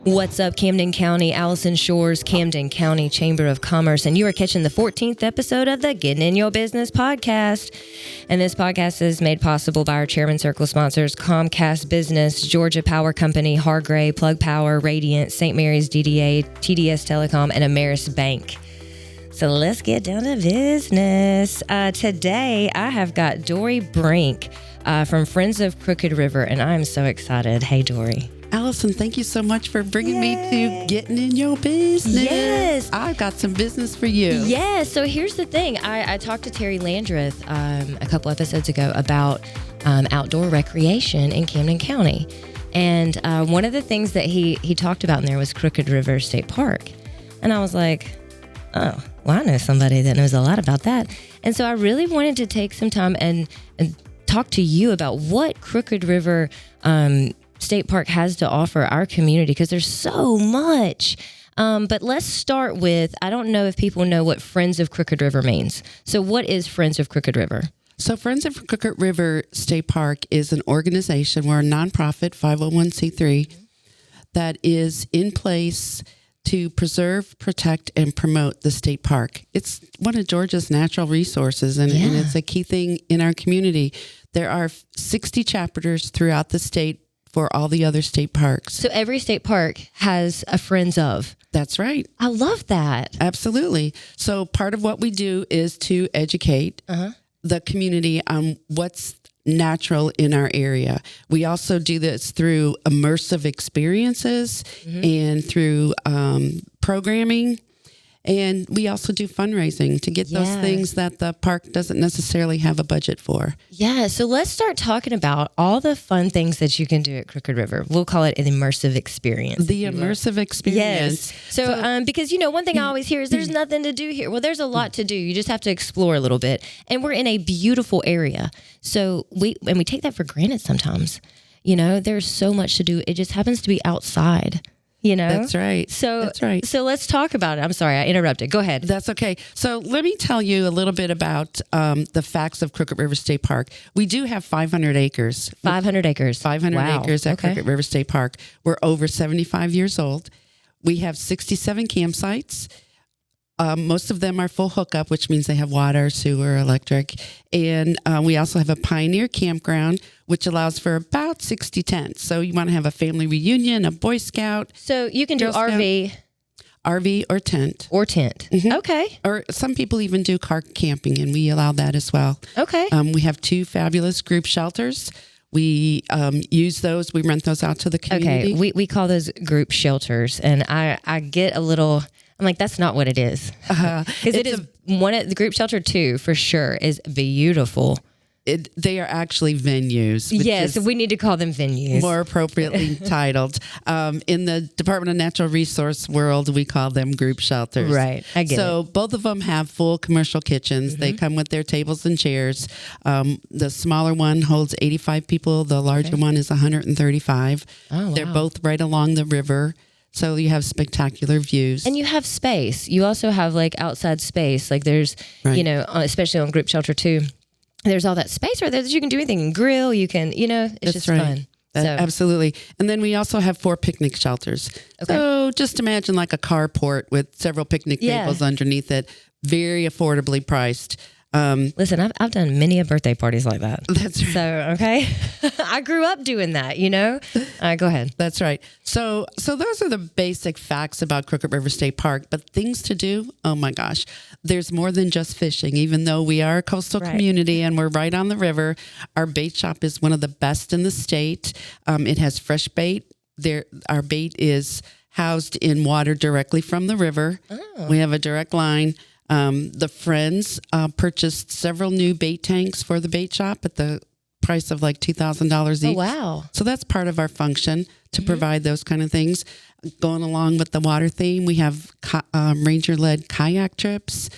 What's up, Camden County? Alison Shores, Camden County Chamber of Commerce, and you are catching the 14th episode of the Getting in Your Business podcast. And this podcast is made possible by our Chairman Circle sponsors, Comcast Business, Georgia Power Company, Hargray, Plug Power, Radiant, St. Mary's DDA, TDS Telecom, and Ameris Bank. So let's get down to business. Today, I have got Dori Brink from Friends of Crooked River, and I'm so excited. Hey, Dori. Allison, thank you so much for bringing me to Getting in Your Business. Yes. I've got some business for you. Yes. So here's the thing. I talked to Terry Landreth a couple episodes ago about outdoor recreation in Camden County. And one of the things that he talked about in there was Crooked River State Park. And I was like, oh, well, I know somebody that knows a lot about that. And so I really wanted to take some time and talk to you about what Crooked River State Park has to offer our community, because there's so much. But let's start with, I don't know if people know what Friends of Crooked River means. So what is Friends of Crooked River? So Friends of Crooked River State Park is an organization. We're a nonprofit 501c3 that is in place to preserve, protect, and promote the state park. It's one of Georgia's natural resources, and it's a key thing in our community. There are 60 chapters throughout the state for all the other state parks. So every state park has a Friends of. That's right. I love that. Absolutely. So part of what we do is to educate the community on what's natural in our area. We also do this through immersive experiences and through programming. And we also do fundraising to get those things that the park doesn't necessarily have a budget for. Yeah, so let's start talking about all the fun things that you can do at Crooked River. We'll call it an immersive experience. The immersive experience. Yes. So because, one thing I always hear is there's nothing to do here. Well, there's a lot to do. You just have to explore a little bit. And we're in a beautiful area. So we take that for granted sometimes. There's so much to do. It just happens to be outside. That's right. So let's talk about it. I'm sorry, I interrupted. Go ahead. That's okay. So let me tell you a little bit about the facts of Crooked River State Park. We do have 500 acres. 500 acres. 500 acres at Crooked River State Park. We're over 75 years old. We have 67 campsites. Most of them are full hookup, which means they have water, sewer, electric. And we also have a Pioneer campground, which allows for about 60 tents. So you want to have a family reunion, a Boy Scout. So you can do RV or tent. Or tent. Mm-hmm. Okay. Or some people even do car camping, and we allow that as well. Okay. We have 2 fabulous group shelters. We use those. We rent those out to the community. Okay. We call those group shelters. And I get a little... I'm like, that's not what it is. Because it is one of the group shelter 2 for sure is beautiful. They are actually venues. Yes, we need to call them venues. More appropriately titled. In the Department of Natural Resource world, we call them group shelters. Right, I get it. So both of them have full commercial kitchens. They come with their tables and chairs. The smaller one holds 85 people. The larger one is 135. Oh, wow. They're both right along the river. So you have spectacular views. And you have space. You also have outside space. There's, especially on Group Shelter 2, there's all that space right there that you can do anything. You can grill, you can, it's just fun. Absolutely. And then we also have 4 picnic shelters. Okay. So just imagine like a carport with several picnic tables underneath it, very affordably priced. Listen, I've done many birthday parties like that. That's right. So, okay. I grew up doing that, Go ahead. That's right. So those are the basic facts about Crooked River State Park, but things to do, oh my gosh, there's more than just fishing. Even though we are a coastal community and we're right on the river, our bait shop is one of the best in the state. It has fresh bait. Our bait is housed in water directly from the river. Oh. We have a direct line. The Friends purchased several new bait tanks for the bait shop at the price of like $2,000 each. Oh, wow. So that's part of our function to provide those kind of things. Going along with the water theme, we have ranger-led kayak trips.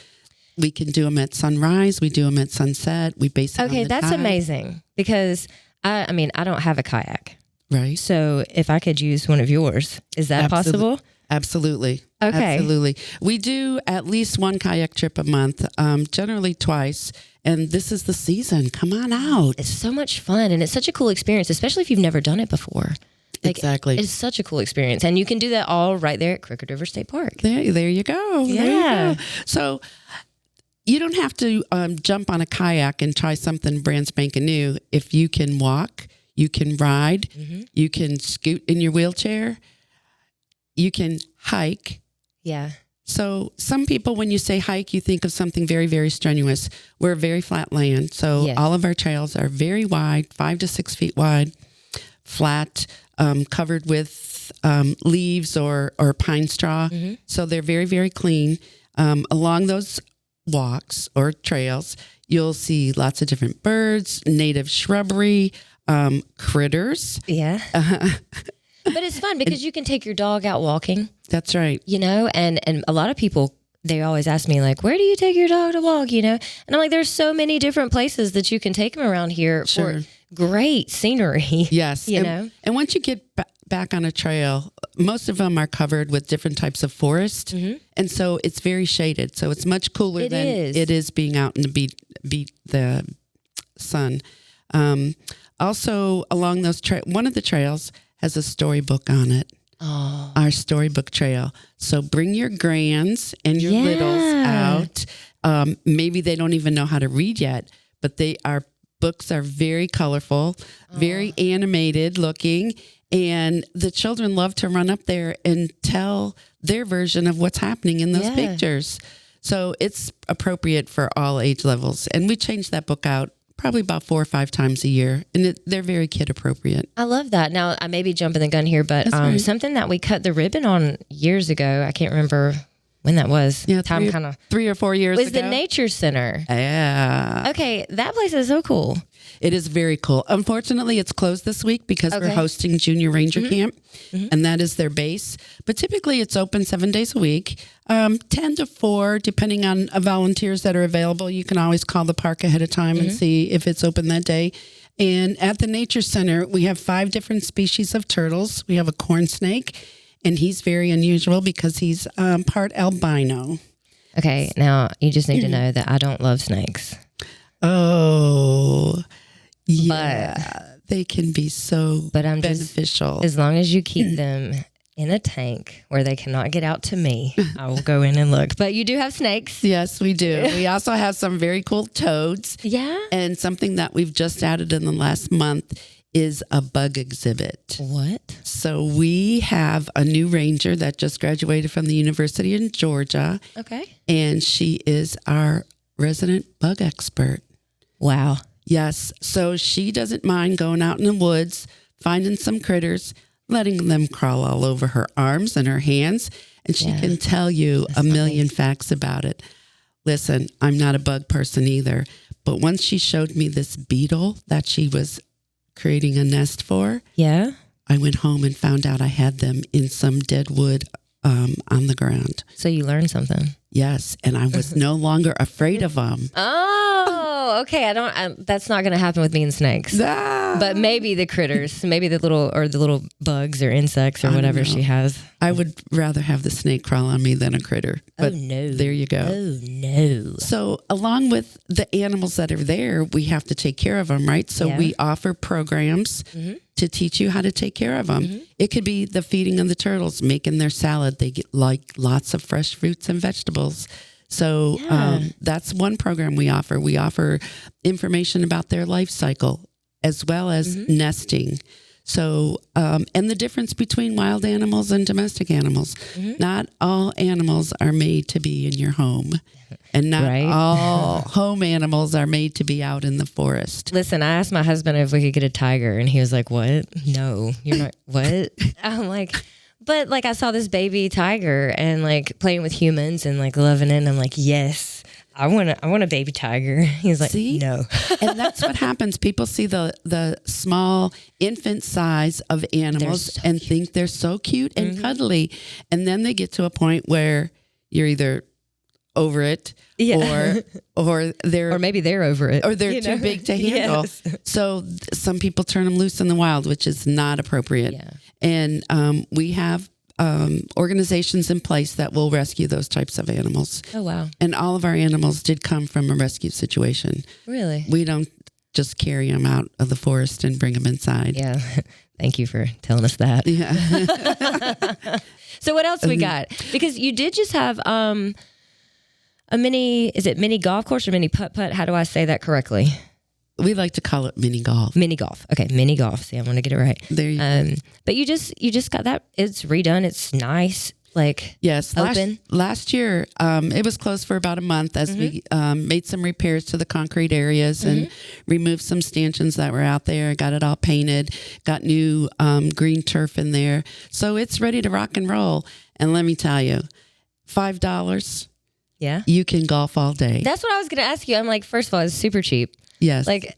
We can do them at sunrise. We do them at sunset. We base it on the that's tide. amazing because I don't have a kayak. Right. So if I could use one of yours, is that possible? Absolutely. Okay. Absolutely. We do at least 1 kayak trip a month, generally twice. And this is the season. Come on out. It's so much fun. And it's such a cool experience, especially if you've never done it before. Like, exactly. It's such a cool experience. And you can do that all right there at Crooked River State Park. There you go. Yeah. There you go. So you don't have to jump on a kayak and try something brand spanking new. If you can walk, you can ride, you can scoot in your wheelchair, you can hike. Yeah. So some people, when you say hike, you think of something very, very strenuous. We're very flat land. So all of our trails are very wide, 5 to 6 feet wide, flat, covered with leaves or pine straw. So they're very, very clean. Along those walks or trails, you'll see lots of different birds, native shrubbery, critters. Yeah. But it's fun because you can take your dog out walking. That's right. You know, and a lot of people, they always ask me, like, where do you take your dog to walk, you know? And I'm like, there's so many different places that you can take them around here for great scenery. Yes. You know? And once you get back on a trail, most of them are covered with different types of forest. And so it's very shaded. So it's much cooler than it is being out in the beat the sun. Also, along those one of the trails has a storybook on it. Oh. Our storybook trail. So bring your grands and your littles out. Maybe they don't even know how to read yet, but our books are very colorful, very animated looking. And the children love to run up there and tell their version of what's happening in those pictures. So it's appropriate for all age levels. And we change that book out probably about 4 or 5 times a year. And they're very kid appropriate. I love that. Now, I may be jumping the gun here, but something that we cut the ribbon on years ago, I can't remember when that was. Yeah, time kind of 3 or 4 years was ago. the Nature Center. Yeah. Okay, that place is so cool. It is very cool. Unfortunately, it's closed this week because we're hosting Junior Ranger Camp, and that is their base. But typically, it's open 7 days a week, 10 to 4, depending on volunteers that are available. You can always call the park ahead of time and see if it's open that day. And at the Nature Center, we have 5 different species of turtles. We have a corn snake, and he's very unusual because he's part albino. Okay, now you just need to know that I don't love snakes. Oh, yeah. But they can be so beneficial. As long as you keep them in a tank where they cannot get out to me, I will go in and look. But you do have snakes. Yes, we do. We also have some very cool toads. Yeah. And something that we've just added in the last month is a bug exhibit. What? So we have a new ranger that just graduated from the University in Georgia. Okay. And she is our resident bug expert. Wow. Yes. So she doesn't mind going out in the woods, finding some critters, letting them crawl all over her arms and her hands. And she can tell you a million facts about it. Listen, I'm not a bug person either. But once she showed me this beetle that she was creating a nest for, I went home and found out I had them in some dead wood on the ground. So you learned something. Yes, and I was no longer afraid of them. Oh, okay. That's not going to happen with me and snakes. But maybe the critters, maybe the little bugs or insects or whatever she has. I would rather have the snake crawl on me than a critter. But no. There you go. Oh, no. So along with the animals that are there, we have to take care of them, right? So we offer programs to teach you how to take care of them. It could be the feeding of the turtles, making their salad. They get like lots of fresh fruits and vegetables. So that's one program we offer. We offer information about their life cycle as well as nesting. So, and the difference between wild animals and domestic animals. Not all animals are made to be in your home. And not all home animals are made to be out in the forest. Listen, I asked my husband if we could get a tiger, and he was like, what? No, you're not, what? I'm like, but like I saw this baby tiger and like playing with humans and like loving it. And I'm like, yes, I want a baby tiger. He's like, no. And that's what happens. People see the small infant size of animals and think they're so cute and cuddly. And then they get to a point where you're either over it or maybe they're over it, or they're too big to handle. So some people turn them loose in the wild, which is not appropriate. And we have organizations in place that will rescue those types of animals. Oh, wow. And all of our animals did come from a rescue situation. Really? We don't just carry them out of the forest and bring them inside. Yeah. Thank you for telling us that. Yeah. So what else we got? Because you did just have a mini, is it mini golf course or mini putt? How do I say that correctly? We like to call it mini golf. Mini golf. Okay, mini golf. See, I want to get it right. There you go. But you just got that. It's redone. It's nice. Like, yes, open. Last year, it was closed for about a month as we made some repairs to the concrete areas and removed some stanchions that were out there. Got it all painted. Got new green turf in there, so it's ready to rock and roll. And let me tell you, $5. Yeah, you can golf all day. That's what I was going to ask you. I'm like, first of all, it's super cheap. Yes, like.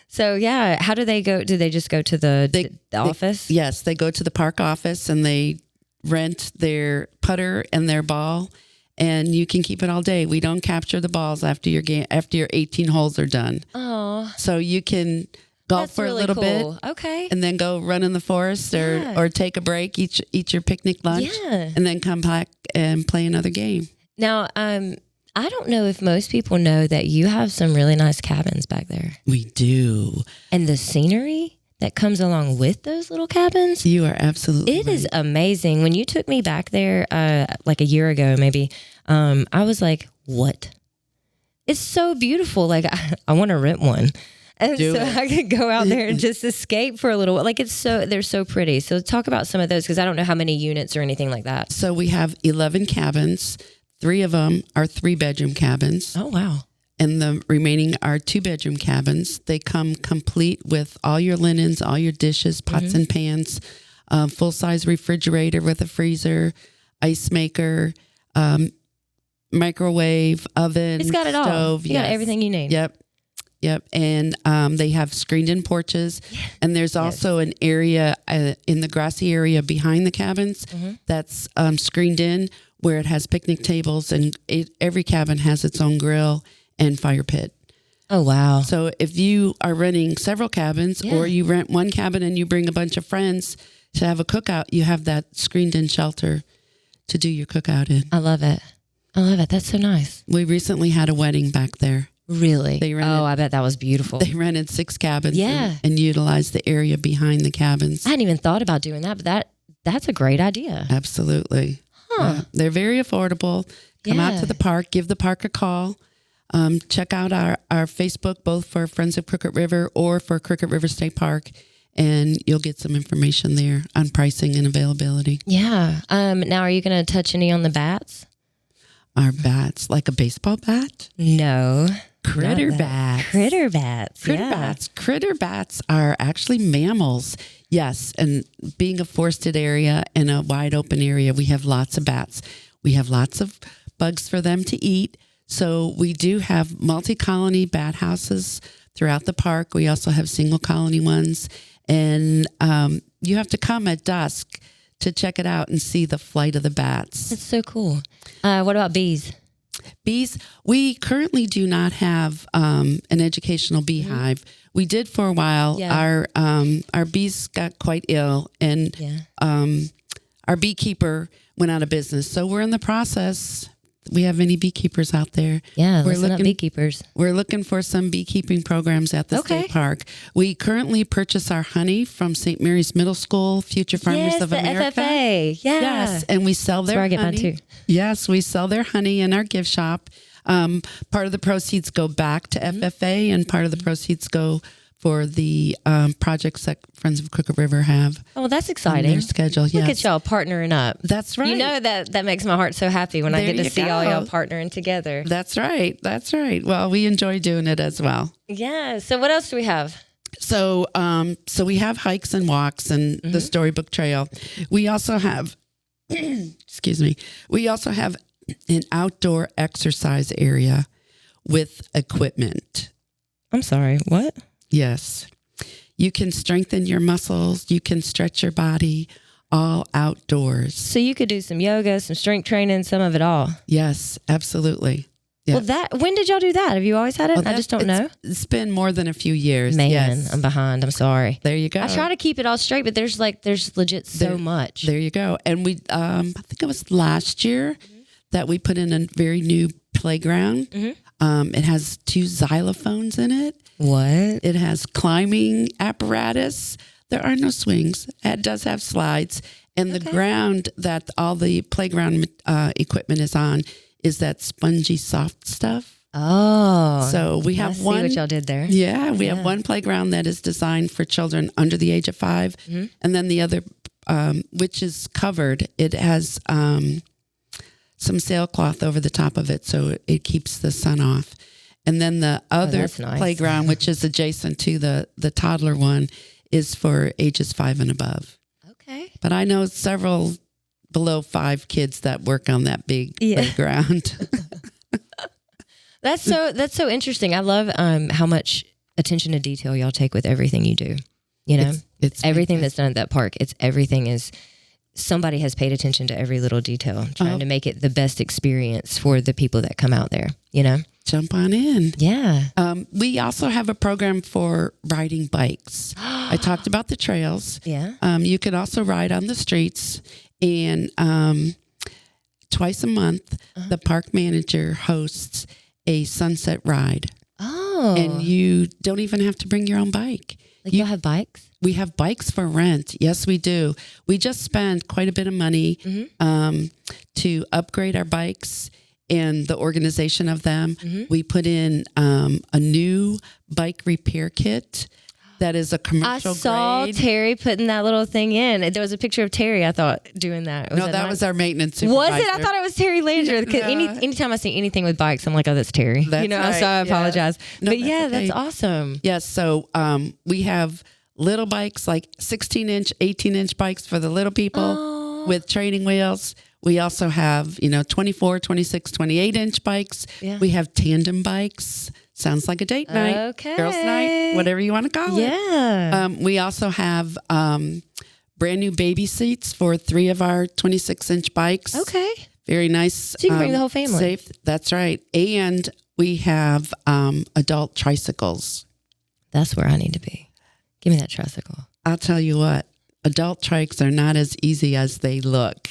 So yeah, how do they go? Do they just go to the office? Yes, they go to the park office and they rent their putter and their ball, and you can keep it all day. We don't capture the balls after your game, after your 18 holes are done. Oh, so you can golf for really a little bit, okay, and then go run in the forest or take a break, eat your picnic lunch, and then come back and play another game. Now, I don't know if most people know that you have some really nice cabins back there. We do. And the scenery that comes along with those little cabins. You are absolutely It is amazing. When you took me back there like a year ago, maybe, I was like, what? It's so beautiful. Like, I want to rent one. And I could go out there and just escape for a little while. Like, they're so pretty. So talk about some of those, because I don't know how many units or anything like that. So we have 11 cabins. 3 of them are 3-bedroom cabins. Oh, wow. And the remaining are 2-bedroom cabins. They come complete with all your linens, all your dishes, pots and pans, full-size refrigerator with a freezer, ice maker, microwave, oven, it's got it stove. all. You got everything you need. Yep. And they have screened-in porches. And there's also an area in the grassy area behind the cabins that's screened in, where it has picnic tables, and every cabin has its own grill and fire pit. Oh, wow. So if you are renting several cabins or you rent one cabin and you bring a bunch of friends to have a cookout, you have that screened-in shelter to do your cookout in. I love it. That's so nice. We recently had a wedding back there. Really? I bet that was beautiful. They rented 6 cabins and utilized the area behind the cabins. I hadn't even thought about doing that, but that's a great idea. Absolutely. They're very affordable. Come out to the park, give the park a call. Check out our Facebook, both for Friends of Crooked River or for Crooked River State Park, and you'll get some information there on pricing and availability. Yeah. Now, are you going to touch any on the bats? Our bats, like a baseball bat? No. Critter bats. Critter bats. Critter bats. Critter bats are actually mammals. Yes. And being a forested area and a wide open area, we have lots of bats. We have lots of bugs for them to eat. So we do have multi-colony bat houses throughout the park. We also have single colony ones. And you have to come at dusk to check it out and see the flight of the bats. That's so cool. What about bees? Bees, we currently do not have an educational beehive. We did for a while. Yeah. Our bees got quite ill, and our beekeeper went out of business. So we're in the process. We have any beekeepers out there? Yeah, listen up, beekeepers. We're looking for some beekeeping programs at the state park. We currently purchase our honey from St. Mary's Middle School, Future Farmers of America. FFA. Yeah. Yes, and we sell their honey. That's where I get mine too. Yes, we sell their honey in our gift shop. Part of the proceeds go back to FFA, and part of the proceeds go for the projects that Friends of Crooked River have. Oh, that's exciting. Their schedule, Look at y'all partnering up. That's right. You know that makes my heart so happy when I get to see all y'all partnering together. That's right. Well, we enjoy doing it as well. Yeah. So what else do we have? So we have hikes and walks and the Storybook Trail. We also have, excuse me, we also have an outdoor exercise area with equipment. I'm sorry, what? Yes. You can strengthen your muscles. You can stretch your body all outdoors. So you could do some yoga, some strength training, some of it all. Yes, absolutely. Yes. Well, when did y'all do that? Have you always had it? Well, I just don't know. It's been more than a few years. Man, yes. I'm behind. I'm sorry. There you go. I try to keep it all straight, but there's legit so much. There you go. And we, I think it was last year that we put in a very new playground. It has 2 xylophones in it. What? It has climbing apparatus, There are no swings. It does have slides. And the ground that all the playground equipment is on is that spongy, soft stuff. Oh. So we have one. See what y'all did there. Yeah, we have one playground that is designed for children under the age of 5. Mm-hmm. And then the other, which is covered, it has some sailcloth over the top of it so it keeps the sun off. And then the other playground, which is adjacent to the toddler one, is for ages 5 and above. Okay. But I know several below 5 kids that work on that big playground. That's so interesting. I love how much attention to detail y'all take with everything you do. You know, it's everything that's done at that park. Somebody has paid attention to every little detail, trying to make it the best experience for the people that come out there, you know? Jump on in. Yeah. We also have a program for riding bikes. I talked about the trails. Yeah. You can also ride on the streets. And twice a month, the park manager hosts a sunset ride. Oh. And you don't even have to bring your own bike. You'll have bikes? We have bikes for rent. Yes, we do. We just spent quite a bit of money to upgrade our bikes and the organization of them. Mm-hmm. We put in a new bike repair kit that is a commercial grade. I saw Terry putting that little thing in. There was a picture of Terry, I thought, doing that. That was our maintenance supervisor. Was it? I thought it was Terry Landreth. Because anytime I see anything with bikes, I'm like, oh, that's Terry. That's right. So I apologize. No, but that's awesome. Yes, so we have little bikes, like 16-inch, 18-inch bikes for the little people with training wheels. We also have, 24, 26, 28-inch bikes. Yeah. We have tandem bikes. Sounds like a date night. Okay. Girls' night, whatever you want to call it. Yeah. We also have brand new baby seats for 3 of our 26-inch bikes. Okay. Very nice. So you can bring the whole family. Safe. That's right. And we have adult tricycles. That's where I need to be. Give me that tricycle. I'll tell you what, adult trikes are not as easy as they look.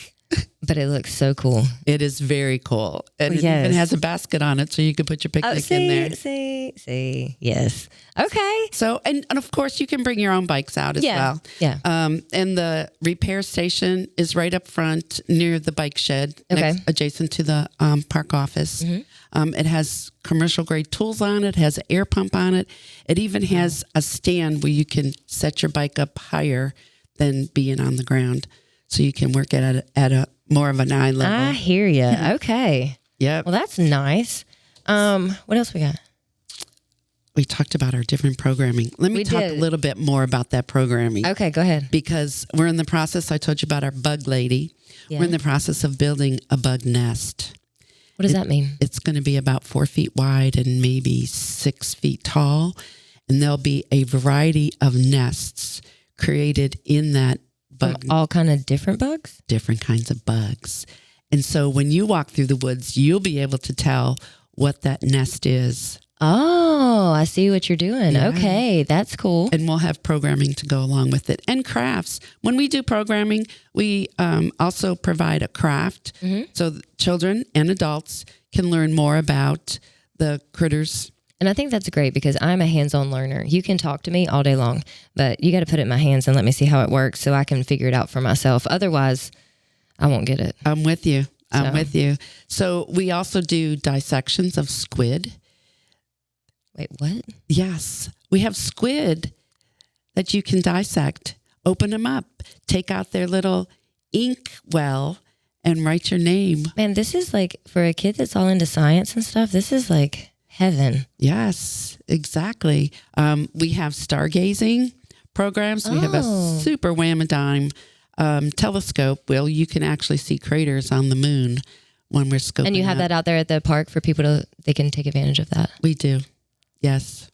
But it looks so cool. It is very cool. And it even has a basket on it so you can put your picnic in there. See. Yes. Okay. So, and of course you can bring your own bikes out as well. Yeah. And the repair station is right up front near the bike shed, adjacent to the park office. Mm-hmm. It has commercial grade tools on it. It has an air pump on it. It even has a stand where you can set your bike up higher than being on the ground. So you can work at a more of an eye level. I hear you. Okay. Yeah. Well, that's nice. What else we got? We talked about our different programming. Let me talk a little bit more about that programming. Okay, go ahead. Because we're in the process, I told you about our bug lady. Yeah. We're in the process of building a bug nest. What does that mean? It's going to be about 4 feet wide and maybe 6 feet tall. And there'll be a variety of nests created in that bug. From all kind of different bugs? Different kinds of bugs. And so when you walk through the woods, you'll be able to tell what that nest is. Oh, I see what you're doing. Yeah. Okay, that's cool. And we'll have programming to go along with it. And crafts. When we do programming, we also provide a craft. Mm-hmm. So children and adults can learn more about the critters. And I think that's great because I'm a hands-on learner. You can talk to me all day long, but you got to put it in my hands and let me see how it works so I can figure it out for myself. Otherwise, I won't get it. I'm with you. So we also do dissections of squid. Wait, what? Yes. We have squid that you can dissect, open them up, take out their little ink well, and write your name. Man, this is like, for a kid that's all into science and stuff, this is like heaven. Yes, exactly. We have stargazing programs. We have a super wham-a-dime telescope where you can actually see craters on the moon when we're scoping. And you have that out there at the park for people they can take advantage of that? We do. Yes.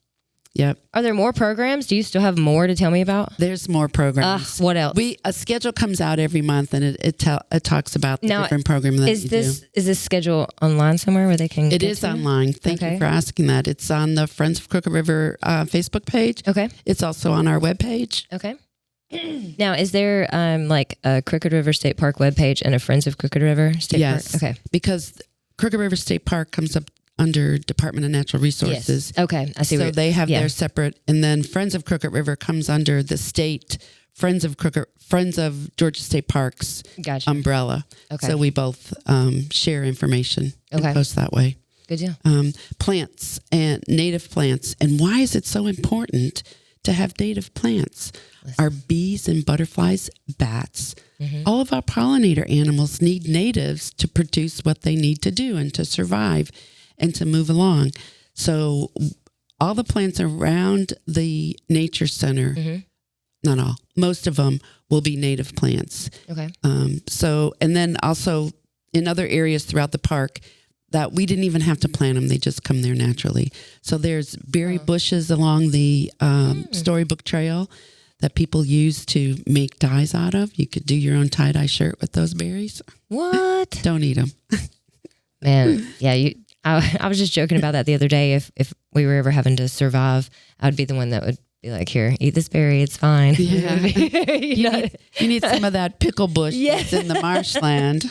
Yep. Are there more programs? Do you still have more to tell me about? There's more programs. What else? A schedule comes out every month, and it talks about the different programs that you do. Is this schedule online somewhere where they can? It is online. Thank you for asking that. It's on the Friends of Crooked River Facebook page. Okay. It's also on our webpage. Okay. Now, is there like a Crooked River State Park webpage and a Friends of Crooked River State Park? Yes. Okay. Because Crooked River State Park comes up under Department of Natural Resources. Yes. Okay. I see. So they have their separate, and then Friends of Crooked River comes under the state Friends of Georgia State Parks Gotcha. umbrella. Okay. So we both share information and Okay. post that way. Good deal. Plants and native plants. And why is it so important to have native plants? Our bees and butterflies, bats, all of our pollinator animals need natives to produce what they need to do and to survive and to move along. So all the plants around the nature center, not all, most of them will be native plants. Okay. And then also in other areas throughout the park that we didn't even have to plant them. They just come there naturally. So there's berry bushes along the Storybook Trail that people use to make dyes out of. You could do your own tie-dye shirt with those berries. What? Don't eat them. Man, yeah, I was just joking about that the other day. If we were ever having to survive, I would be the one that would be like, here, eat this berry. It's fine. Yeah. You need some of that pickle bush that's in the marshland.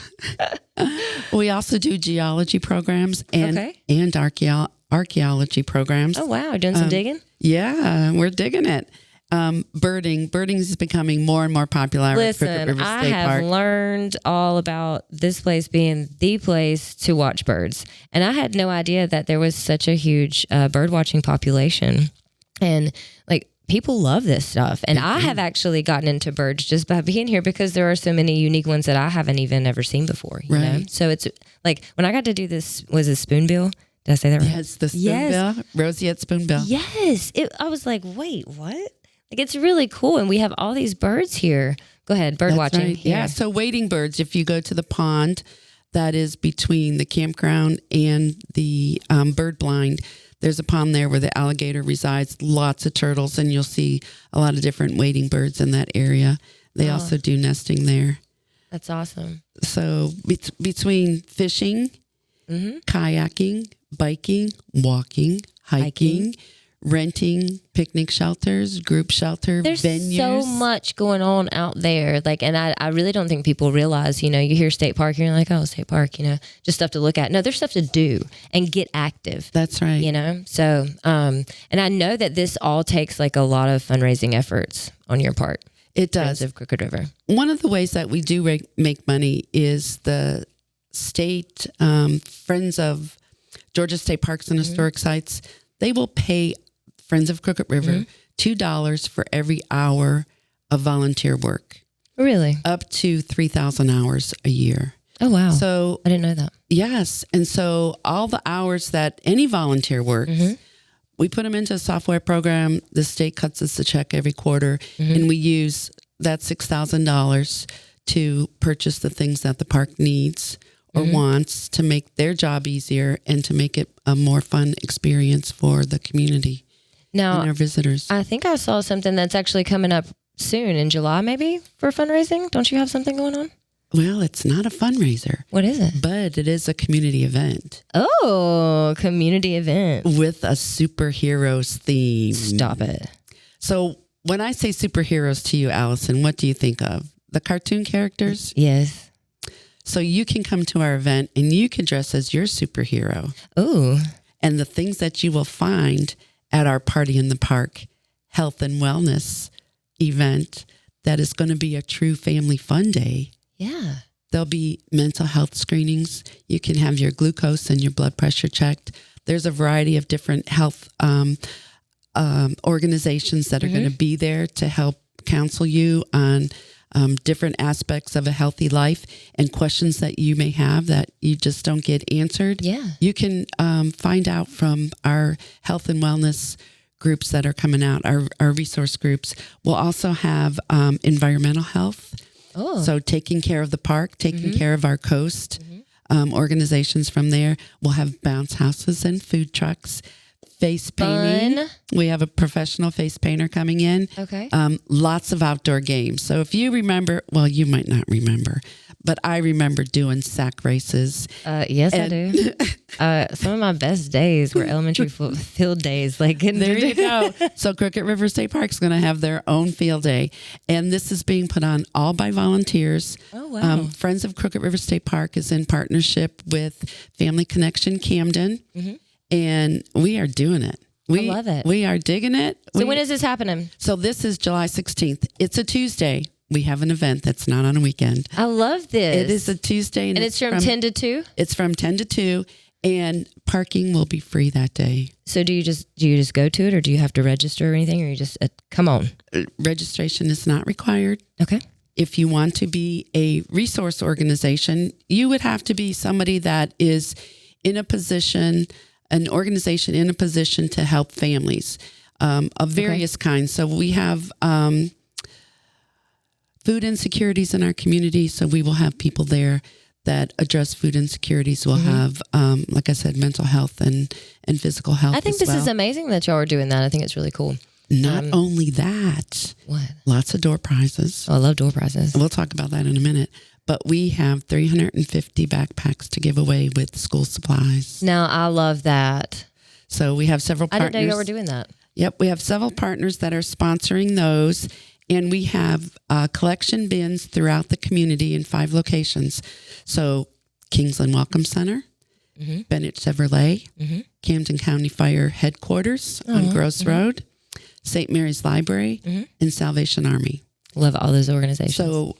We also do geology programs and archaeology programs. Oh, wow. Doing some digging? Yeah, we're digging it. Birding is becoming more and more popular. Listen, at Crooked River I State have Park. learned all about this place being the place to watch birds. And I had no idea that there was such a huge bird watching population. And like people love this stuff. And I have actually gotten into birds just by being here because there are so many unique ones that I haven't even ever seen before. You know? So it's like when I got to do this, was it spoonbill? Did I say that right? Yes, the spoonbill, roseate spoonbill. Yes. I was like, wait, what? Like, it's really cool. And we have all these birds here. Go ahead, bird watching. Right. Yeah, so wading birds, if you go to the pond that is between the campground and the bird blind, there's a pond there where the alligator resides, lots of turtles, and you'll see a lot of different wading birds in that area. They also do nesting there. That's awesome. So between fishing, kayaking, biking, walking, hiking, renting picnic shelters, group shelter, There's venues. so much going on out there. Like, and I really don't think people realize, you hear state park, you're like, oh, state park, just stuff to look at. No, there's stuff to do and get active. That's right. So, and I know that this all takes like a lot of fundraising efforts on your part. It does. Friends of Crooked River. One of the ways that we do make money is the state Friends of Georgia State Parks and Historic Sites. They will pay Friends of Crooked River $2 for every hour of volunteer work. Really? Up to 3,000 hours a year. Oh, wow. So I didn't know that. Yes. And so all the hours that any volunteer works, we put them into a software program. The state cuts us a check every quarter, and we use that $6,000 to purchase the things that the park needs or wants to make their job easier and to make it a more fun experience for the community and our visitors. I think I saw something that's actually coming up soon in July, maybe, for fundraising. Don't you have something going on? Well, it's not a fundraiser. What is it? But it is a community event. Oh, community event. With a superheroes theme. Stop it. So when I say superheroes to you, Allison, what do you think of? The cartoon characters? Yes. So you can come to our event and you can dress as your superhero. Oh. And the things that you will find at our Party in the Park health and wellness event that is going to be a true family fun day. Yeah. There'll be mental health screenings. You can have your glucose and your blood pressure checked. There's a variety of different health organizations that are going to be there to help counsel you on different aspects of a healthy life and questions that you may have that you just don't get answered. Yeah. You can find out from our health and wellness groups that are coming out, our resource groups. We'll also have environmental health. Oh. So taking care of the park, taking care of our coast, organizations from there. We'll have bounce houses and food trucks. Face painting. Fun. We have a professional face painter coming in. Okay. Lots of outdoor games. So if you remember, well, you might not remember, but I remember doing sack races. Yes, I do. Some of my best days were elementary field days. Like, there you go. So Crooked River State Park is going to have their own field day. And this is being put on all by volunteers. Oh, wow. Friends of Crooked River State Park is in partnership with Family Connection Camden. And we are doing it. I love it. We are digging it. So when is this happening? So this is July 16th. It's a Tuesday. We have an event that's not on a weekend. I love this. It is a Tuesday. And it's from 10 to 2? It's from 10 to 2. And parking will be free that day. So do you just go to it, or do you have to register or anything, or you just come on? Registration is not required. Okay. If you want to be a resource organization, you would have to be somebody that is in a position, an organization in a position to help families of various kinds. So we have food insecurities in our community. So we will have people there that address food insecurities. We'll have, like I said, mental health and physical health. I think this is amazing that y'all are doing that. I think it's really cool. Not only that, what? Lots of door prizes. Oh, I love door prizes. We'll talk about that in a minute. But we have 350 backpacks to give away with school supplies. Now, I love that. So we have several partners. I didn't know y'all were doing that. Yep. We have several partners that are sponsoring those. And we have collection bins throughout the community in 5 locations. So Kingsland Welcome Center, Bennett Chevrolet, Camden County Fire Headquarters on Gross Road, St. Mary's Library, and Salvation Army. Love all those organizations. So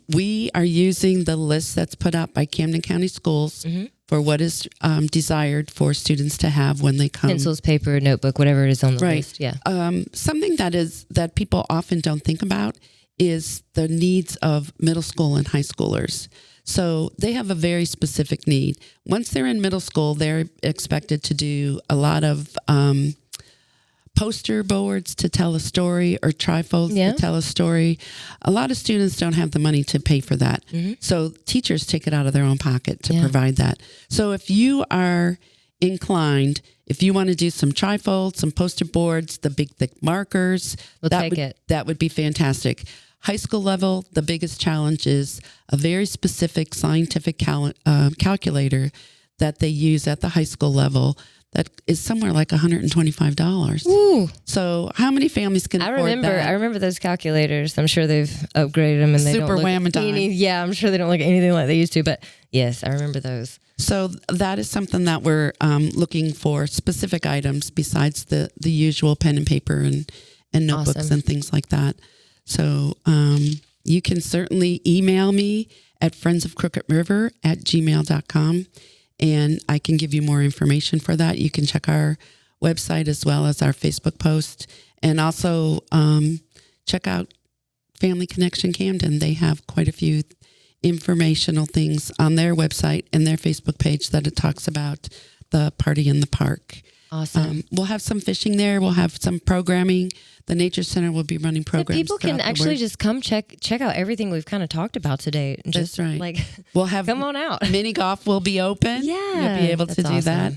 we are using the list that's put out by Camden County Schools for what is desired for students to have when they come. Pencils, paper, notebook, whatever it is on the list. Yeah. Something that people often don't think about is the needs of middle school and high schoolers. So they have a very specific need. Once they're in middle school, they're expected to do a lot of poster boards to tell a story, or trifolds to tell a story. A lot of students don't have the money to pay for that. So teachers take it out of their own pocket to provide that. So if you are inclined, if you want to do some trifolds, some poster boards, the big thick markers, that would be fantastic. High school level, the biggest challenge is a very specific scientific calculator that they use at the high school level that is somewhere like $125. Ooh. So how many families can afford that? I remember those calculators. I'm sure they've upgraded them, and they Super don't wham and look dime. Yeah, I'm sure they don't look anything like they used to. But yes, I remember those. So that is something that we're looking for, specific items besides the usual pen and paper and notebooks and things like that. So you can certainly email me at friendsofcrooked@gmail.com. And I can give you more information for that. You can check our website as well as our Facebook post. And also check out Family Connection Camden. They have quite a few informational things on their website and their Facebook page that it talks about the party in the park. Awesome. We'll have some fishing there. We'll have some programming. The Nature Center will be running programs. So people can actually just come check out everything we've kind of talked about today. And That's right. Like, we'll have come on out. Mini golf will be open. Yeah, you'll be able to do that.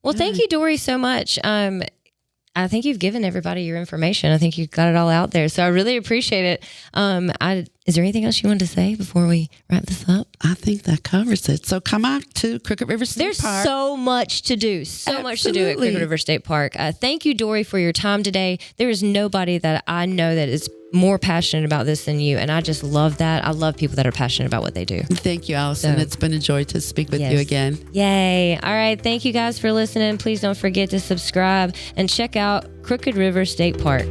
Well, thank you, Dori, so much. I think you've given everybody your information. I think you've got it all out there. So I really appreciate it. Is there anything else you wanted to say before we wrap this up? I think that covers it. So come out to Crooked River State Park. There's so much to do. Much to do at Crooked River State Park. Thank you, Dori, for your time today. There is nobody that I know that is more passionate about this than you. And I just love that. I love people that are passionate about what they do. Thank you, Allison. It's been a joy to speak with you again. Yay. All right. Thank you guys for listening. Please don't forget to subscribe and check out Crooked River State Park.